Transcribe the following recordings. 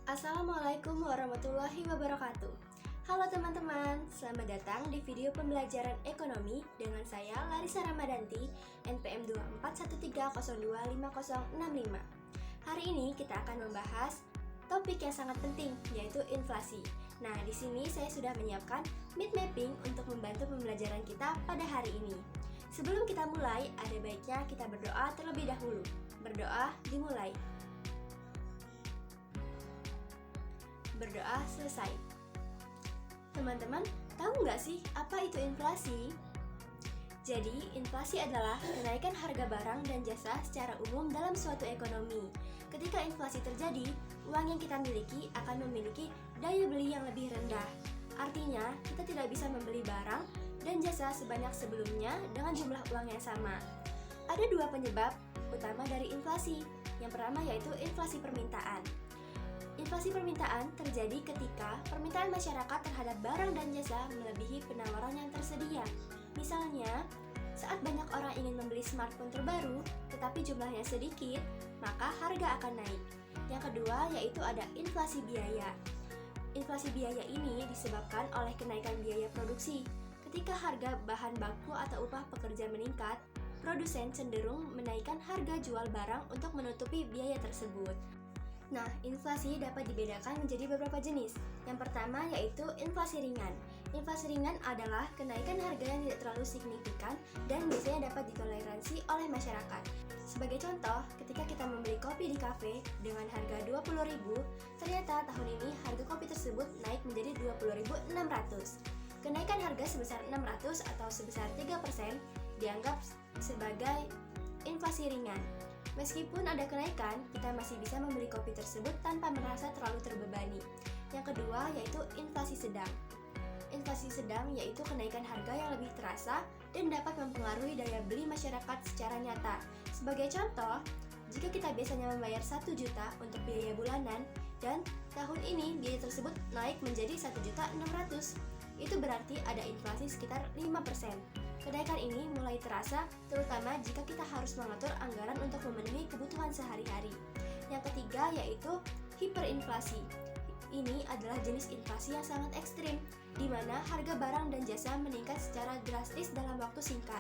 Assalamualaikum warahmatullahi wabarakatuh. Halo teman-teman, selamat datang di video pembelajaran ekonomi dengan saya Larissa Ramadanti, NPM 2413025065. Hari ini kita akan membahas topik yang sangat penting, yaitu inflasi. Nah, di sini saya sudah menyiapkan mind mapping untuk membantu pembelajaran kita pada hari ini. Sebelum kita mulai, ada baiknya kita berdoa terlebih dahulu. Berdoa dimulai. Berdoa selesai. Teman-teman, tahu nggak sih apa itu inflasi? Jadi, inflasi adalah kenaikan harga barang dan jasa secara umum dalam suatu ekonomi. Ketika inflasi terjadi, uang yang kita miliki akan memiliki daya beli yang lebih rendah. Artinya, kita tidak bisa membeli barang dan jasa sebanyak sebelumnya dengan jumlah uang yang sama. Ada dua penyebab utama dari inflasi. Yang pertama yaitu inflasi permintaan. Inflasi permintaan terjadi ketika permintaan masyarakat terhadap barang dan jasa melebihi penawaran yang tersedia. Misalnya, saat banyak orang ingin membeli smartphone terbaru, tetapi jumlahnya sedikit, maka harga akan naik. Yang kedua yaitu ada inflasi biaya. Inflasi biaya ini disebabkan oleh kenaikan biaya produksi. Ketika harga bahan baku atau upah pekerja meningkat, produsen cenderung menaikkan harga jual barang untuk menutupi biaya tersebut. Nah, inflasi dapat dibedakan menjadi beberapa jenis. Yang pertama yaitu inflasi ringan. Inflasi ringan adalah kenaikan harga yang tidak terlalu signifikan dan biasanya dapat ditoleransi oleh masyarakat. Sebagai contoh, ketika kita membeli kopi di kafe dengan harga 20.000, ternyata tahun ini harga kopi tersebut naik menjadi 20.600. Kenaikan harga sebesar 600 atau sebesar 3% dianggap sebagai inflasi ringan. Meskipun ada kenaikan, kita masih bisa membeli kopi tersebut tanpa merasa terlalu terbebani. Yang kedua yaitu inflasi sedang. Inflasi sedang yaitu kenaikan harga yang lebih terasa dan dapat mempengaruhi daya beli masyarakat secara nyata. Sebagai contoh, jika kita biasanya membayar 1 juta untuk biaya bulanan dan tahun ini biaya tersebut naik menjadi 1.600.000, itu berarti ada inflasi sekitar 5%. Kenaikan ini mulai terasa terutama jika kita harus mengatur anggaran untuk memenuhi kebutuhan sehari-hari. Yang ketiga yaitu hiperinflasi. Ini adalah jenis inflasi yang sangat ekstrim, di mana harga barang dan jasa meningkat secara drastis dalam waktu singkat.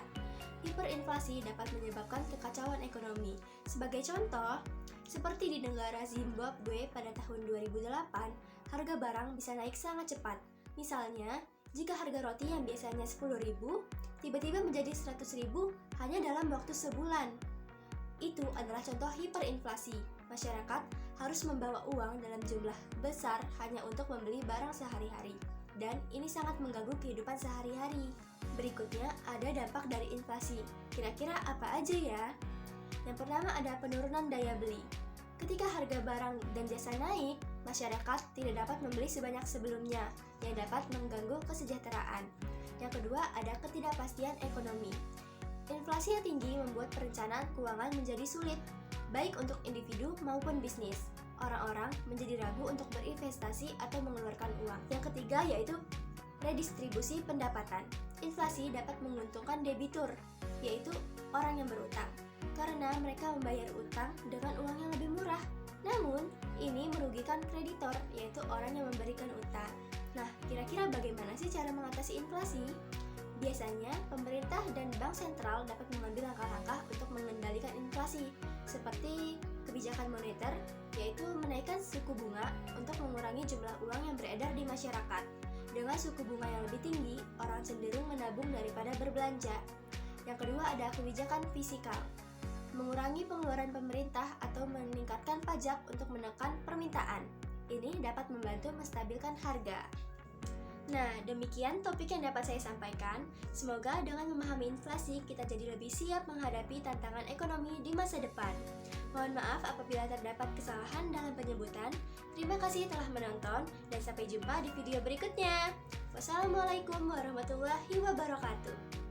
Hiperinflasi dapat menyebabkan kekacauan ekonomi. Sebagai contoh, seperti di negara Zimbabwe pada tahun 2008, harga barang bisa naik sangat cepat. Misalnya, jika harga roti yang biasanya 10.000 tiba-tiba menjadi 100.000 hanya dalam waktu sebulan. Itu adalah contoh hiperinflasi. Masyarakat harus membawa uang dalam jumlah besar hanya untuk membeli barang sehari-hari. Dan ini sangat mengganggu kehidupan sehari-hari. Berikutnya ada dampak dari inflasi. Kira-kira apa aja ya? Yang pertama ada penurunan daya beli. Ketika harga barang dan jasa naik, masyarakat tidak dapat membeli sebanyak sebelumnya, yang dapat mengganggu kesejahteraan. Yang kedua, ada ketidakpastian ekonomi. Inflasi yang tinggi membuat perencanaan keuangan menjadi sulit, baik untuk individu maupun bisnis. Orang-orang menjadi ragu untuk berinvestasi atau mengeluarkan uang. Yang ketiga yaitu redistribusi pendapatan. Inflasi dapat menguntungkan debitur, yaitu orang yang berutang, karena mereka membayar utang dengan uang yang lebih murah. Namun, ini merugikan kreditor, yaitu orang yang memberikan utang. Nah, kira-kira bagaimana sih cara mengatasi inflasi? Biasanya, pemerintah dan bank sentral dapat mengambil langkah-langkah untuk mengendalikan inflasi, seperti kebijakan moneter, yaitu menaikkan suku bunga untuk mengurangi jumlah uang yang beredar di masyarakat. Dengan suku bunga yang lebih tinggi, orang cenderung menabung daripada berbelanja. Yang kedua ada kebijakan fiskal, mengurangi pengeluaran pemerintah atau meningkatkan pajak untuk menekan permintaan. Ini dapat membantu menstabilkan harga. Nah, demikian topik yang dapat saya sampaikan. Semoga dengan memahami inflasi, kita jadi lebih siap menghadapi tantangan ekonomi di masa depan. Mohon maaf apabila terdapat kesalahan dalam penyebutan. Terima kasih telah menonton, dan sampai jumpa di video berikutnya. Wassalamualaikum warahmatullahi wabarakatuh.